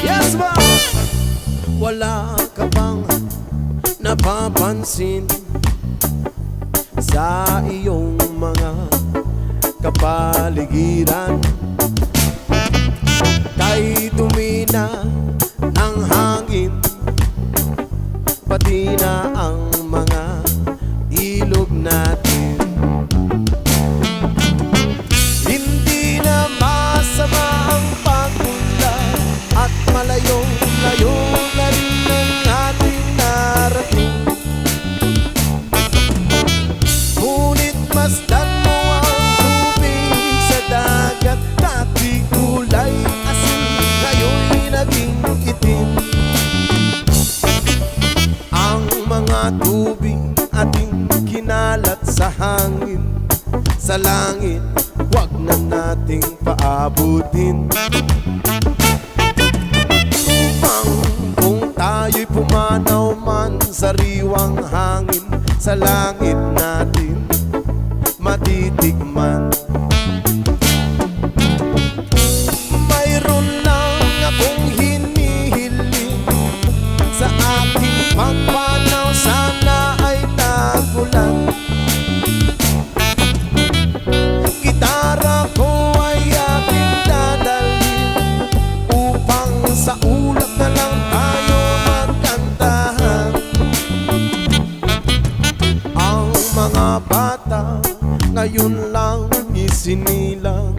Yes, ma'am! Wala ka bang napapansin sa iyong mga kapaligiran? Kay dumi na ng hangin, pati na ang mga ilog natin. Hindi na masama ang pagpunta at malayong-layo na rin ang ating narating. Ngunit masdan mo ang tubig sa dagat, dati kulay asin, ngayon'y naging itim. Ang mga tubig ating kinalat sa hangin, sa langit, wag na nating paabutin. Kung tayo'y pumanaw man sa riwang hangin, sa langit natin matitikman. Mayroon lang akong hinihiling sa aking pagpanaw, sana ay nagulan. Gitara ko ay aking dadalhin upang sa ulap na lang tayo magkantahan. Ang mga bata ngayon lang isinilang,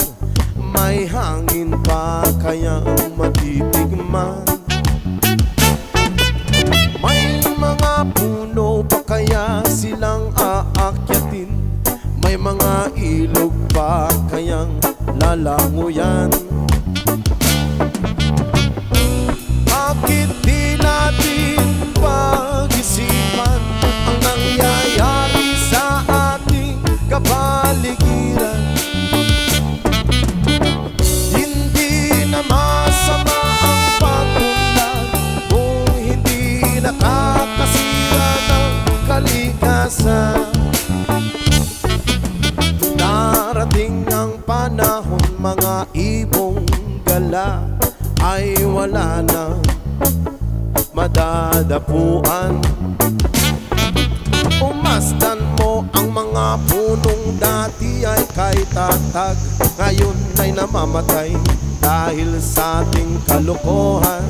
may hangin pa kaya matitigman. May mga puno pa kaya silang aakyatin, may mga ilog pa kayang lalanguyan. Bakit di natin pag-isipan ang nangyayari sa ating kapaligiran? Hindi na masama ang pag-unlad kung hindi nakakasira ng kalikasan. Darating ang panahon, mga ibong gala ay wala na madadapuan. Umasdan mo ang mga punong dati ay kay tatag, ngayon ay namamatay dahil sa ating kalokohan.